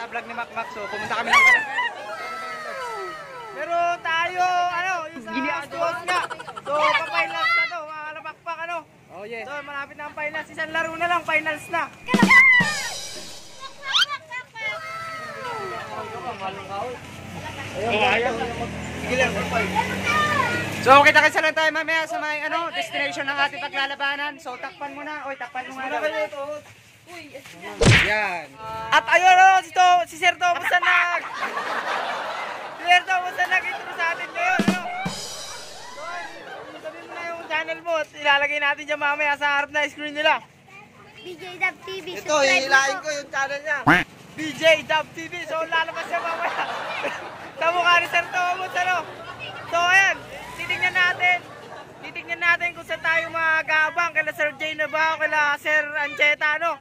sa vlog ni Makmak. So, pumunta kami ng barangay. Pero tayo, ano, yung sa Stuos nga. So, pa-finals na to, mga kalapakpak, ano. Oh, yes. So, malapit na ang finals. Isang laro na lang, finals na. So, kita-kita lang tayo mamaya sa may, ano, destination ng ating paglalabanan. So, takpan mo na. Oy, takpan mo nga. Yan. At ayun, si Sir Thomas na si Sir Thomas na nag-intro sa atin ngayon, ano. So, sabihin mo na yung channel mo at ilalagay natin dyan mamaya sa harap na screen nila. BJ Dub TV. Ito, hihilain ko yung channel niya. BJ Dub TV. So, lalabas siya mamaya. Sa mukha ni Sir Thomas, ano. So, ayan. Titignan natin kung saan tayo mag-aabang. Kala Sir Jay na ba o kala Sir Ancheta, ano.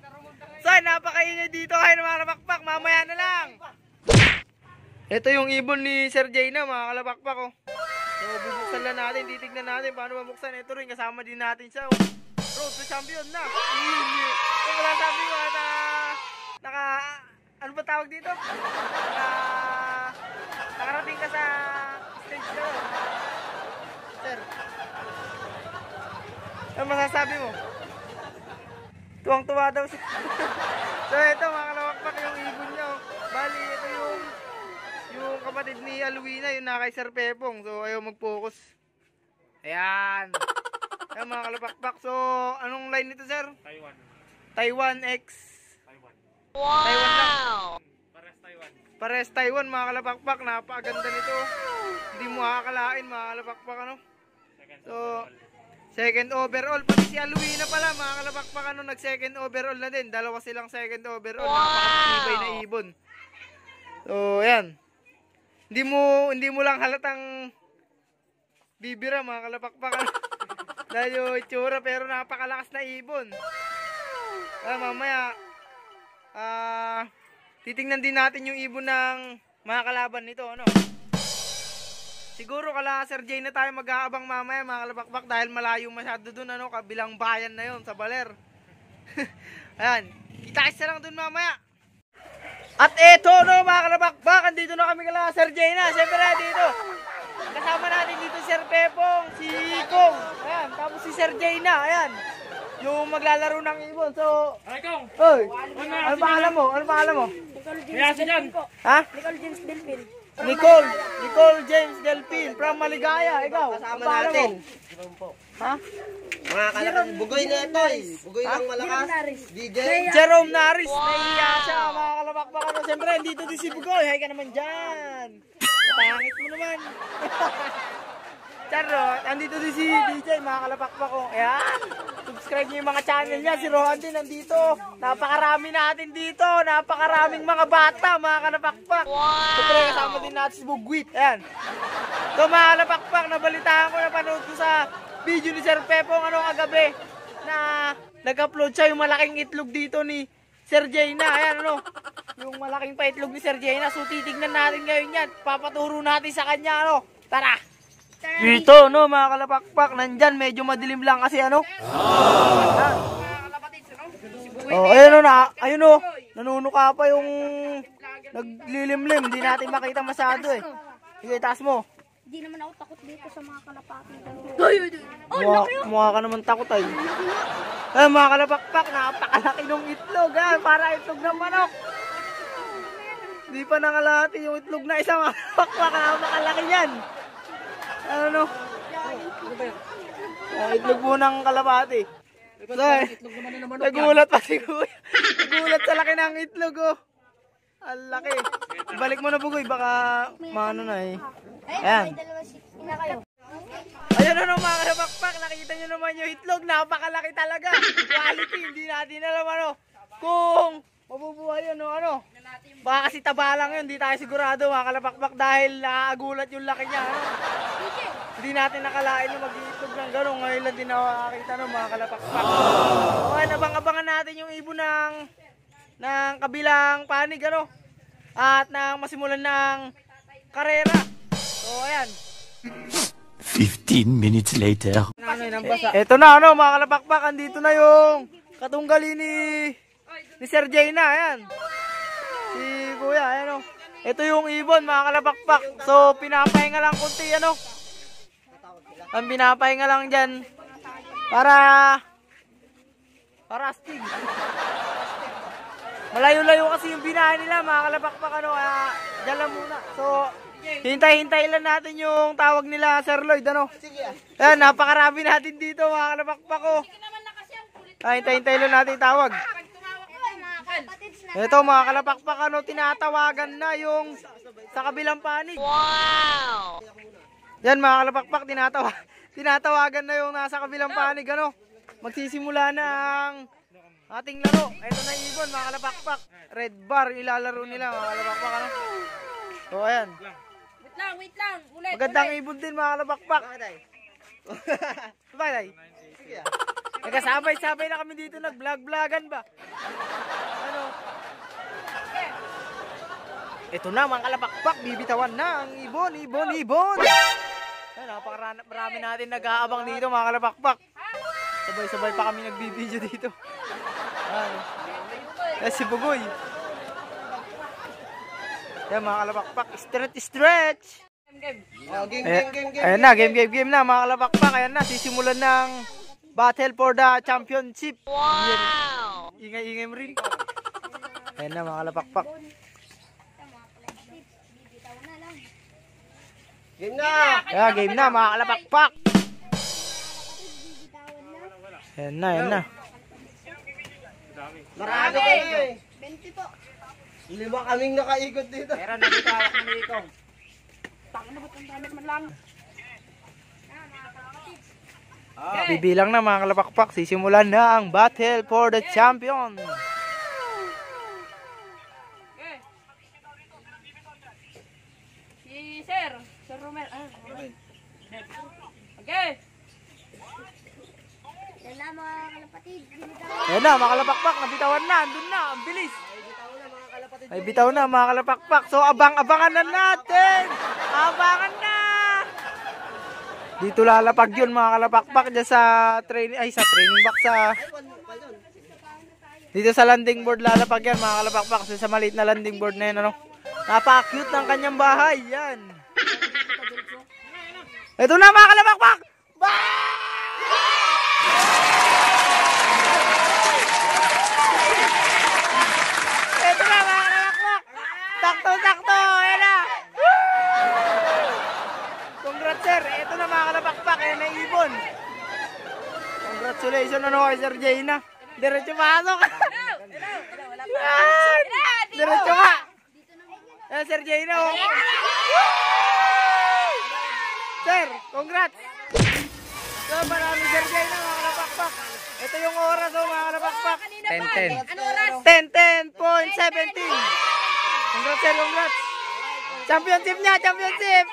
So, napakaingay dito kayo ng mga kalapakpak. Mamaya na lang. Ito yung ibon ni Sir Jay na, mga kalapakpak, oh. So, bubuksan lang natin. Titignan natin paano mabuksan. Ito rin, kasama din natin siya, oh. Road to champion na. So, wala sabi ko at ano ba tawag dito? Nakarating ka sa stage na, oh. Sir, ano masasabi mo? Tuwang-tuwa daw siya. So ito mga kalawakpak yung ibon niya, oh. Bali ito yung kapatid ni Alwina, yung na kay Sir Pepong. So ayaw mag-focus. Ayan. Ayan mga kalawakpak. So anong line nito, Sir? Taiwan. Taiwan X. Taiwan. Wow! Taiwan lang. Pares Taiwan. Pares Taiwan mga kalapakpak. Napakaganda nito. Hindi mo makakalain mga kalapakpak, ano? So, second overall. Pati si Alwina pala mga kalapakpak, ano, nag second overall na din. Dalawa silang second overall. Wow! Napakatibay na ibon. So, ayan. Hindi mo lang halatang bibira mga kalapakpak, ano? Dahil yung itsura, pero napakalakas na ibon. Mamaya, titingnan din natin yung ibon ng mga kalaban nito, ano. Siguro kala Sir Jay na tayo mag-aabang mamaya mga kalapakpak dahil malayo masyado dun, ano, kabilang bayan na yon sa Baler. Ayan, kita-kita lang dun mamaya. At eto, no, mga kalapakpak, andito na kami kala Sir Jay na. Siyempre dito, kasama natin dito Sir Pepong, si Kong, ayan, tapos si Sir Jay na, ayan, yung maglalaro ng ibon. So, Ay, Kong! oy, ano pangalan mo? Ano pangalan mo? Kaya si Jan! Ha? Nicole James Delphin. Nicole James Delphin from Maligaya. Ikaw, kasama natin. Ha? Mga kalakas, bugoy na ito eh. Bugoy lang malakas. DJ. Jerome Naris. Nahiya siya, mga kalapakpak, ano. Siyempre, dito din si Bugoy. Hay ka naman dyan. Pangit mo naman. Charot, andito din si DJ, mga kalapakpak ko. Ayan, subscribe niyo yung mga channel niya. Si Rohan din nandito. Napakarami natin dito. Napakaraming mga bata, mga kalapakpak. Wow! Siyempre, kasama din natin si Bugwit. Ayan. So, mga kalapakpak, nabalitaan ko, napanood ko sa video ni Sir Pepong, ano, kagabi, na nag-upload siya yung malaking itlog dito ni Sir Jay na. Ayan, ano, yung malaking paitlog ni Sir Jay na. So, titignan natin ngayon yan. Papaturo natin sa kanya, ano. Tara! Dito, no, mga kalapakpak, nandyan, medyo madilim lang kasi, ano. Oh, ayun, ayun, nanunuka pa yung naglilimlim. Hindi natin makita masyado, eh. Sige, taas mo. Hindi naman ako takot dito sa mga kalapati. Mukha ka naman takot, ay. Ay, mga kalapakpak, napakalaki ng itlog, ha. Para itlog ng manok. Hindi pa nangalati yung itlog na isang kalapakpak, napakalaki yan. Ano? Itlog mo ng kalapati. Nagulat pa si Kuya. Nagulat sa laki ng itlog, oh. Ang laki. Balik mo na, Bugoy, baka maano na, eh. Ayan. Ayun, ano, mga kalapakpak, nakita nyo naman yung itlog. Napakalaki talaga. Quality, hindi natin alam, ano, kung mabubuhay yun, ano. Baka kasi taba lang yun, hindi tayo sigurado, mga kalapakpak, dahil naagulat yung laki niya, ano. Hindi natin nakalain na mag-iitlog ng gano'n. Ngayon lang din nakakita, no, mga kalapakpak. Okay, nabang-abangan natin yung ibon ng kabilang panig, ano. At nang masimulan ng karera. So, ayan. 15 minutes later. Ito na, ano, mga kalapakpak, andito na yung katunggali ni Sir Jay na, ayan. Si kuya. Ayan o. Ito yung ibon mga kalapakpak. So pinapahinga lang kunti ano. Ang pinapahinga lang dyan. Para astig. Malayo-layo kasi yung binahan nila mga kalapakpak ano. Kaya dyan lang muna. So hintay-hintay lang natin yung tawag nila Sir Lloyd ano. Ayan, napakarami natin dito mga kalapakpak ko. Hintay-hintay lang natin tawag. Ito mga kalapakpak ano, tinatawagan na yung sa kabilang panig. Wow! Yan mga kalapakpak, tinatawagan na yung nasa kabilang panig ano. Magsisimula na ang ating laro. Ito na ibon mga kalapakpak. Red bar ilalaro nila mga kalapakpak ano. So ayan. Wait lang. Ulit. Magandang ibon din mga kalapakpak. Sabay. Nagkasabay-sabay na kami dito, nag-vlog-vlogan ba? Ano? Ito na mga kalapakpak, bibitawan na ang ibon. Ay, napakarami natin nag-aabang dito mga kalapakpak. Sabay-sabay pa kami nagbibideo dito. Ay, si Bugoy. Yan mga kalapakpak, stretch. Ayan na, game na mga kalapakpak. Ayan na, sisimulan ng battle for the championship. Wow! Ingay-ingay mo rin. Ayan na mga kalapakpak. Game na! Ayan, game na mga kalapakpak. Ayan na. Marami kayo eh. 20 po. 5 kaming nakaikot dito. Meron na dito, hawak mo dito. Bibilang na mga kalapakpak, sisimulan na ang battle for the champion. Si Sir Romel. Okay. Yan na mga kalapatid. Ayan na mga kalapakpak, nabitawan na, andun na, ang bilis. Ay bitaw na mga kalapakpak. So abangan na natin. Abangan na. Dito lalapag yun mga kalapakpak dyan sa training box sa dito sa landing board lalapag yan mga kalapakpak sa maliit na landing board na yan ano. Napaka-cute ng kanyang bahay yan. Ito na mga kalapakpak. Ito na mga kalapakpak. Sakto. Ayan na. Congrats sir. Ito na mga kalapakpak. Ayan na ibon. Congratulations ano kay Sir Jayna. Diretso pasok. Yan. Diretso ka. Ayan Sir Jayna. Oh. Sir, congrats. So marami Sir Jayna mga kalapakpak. Ito yung oras oh mga kalapakpak. 10:10. Ano oras? 10:10.17. Congrats sir, congrats. Championship niya, championship.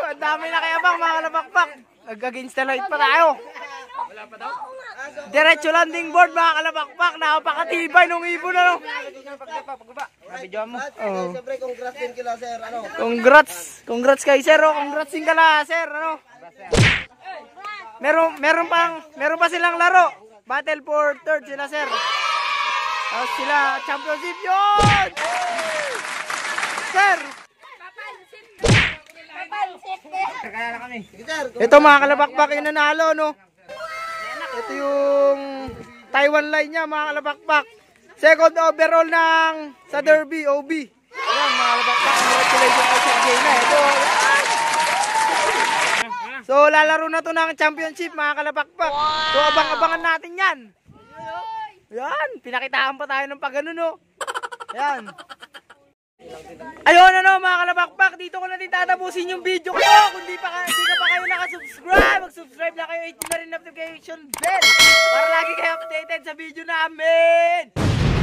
Ang dami na kayabang mga kalapakpak. Nag-against the light pa tayo. Wala pa daw? Diretso landing board mga kalapakpak. Napakatibay nung ibon ano. Nabidyo mo. Oh. Siyempre, congrats din kila sir. Ano? Congrats kay sir. Oh. Congrats din kala sir. Ano? Meron pa silang laro. Battle for third sila sir. Tapos sila championship yun. Sir. Sige sir. Ito mga kalapakpak yung nanalo no. Ito yung Taiwan line niya mga kalapakpak. Second overall ng sa Derby OB. Ayan mga kalapakpak. Congratulations kay Sir Jayna. Ito. So lalaro na to ng championship mga kalapakpak. So abang-abangan natin yan. Yan. Pinakitaan pa tayo ng pagano no. Yan. Ayun ano mga kalapakpak, dito ko na din tatapusin yung video ko. Kung di ka pa kayo nakasubscribe, mag-subscribe na kayo, hit nyo na rin notification bell para lagi kayo updated sa video namin.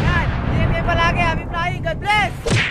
Yan, ingat kayo palagi, happy flying, God bless!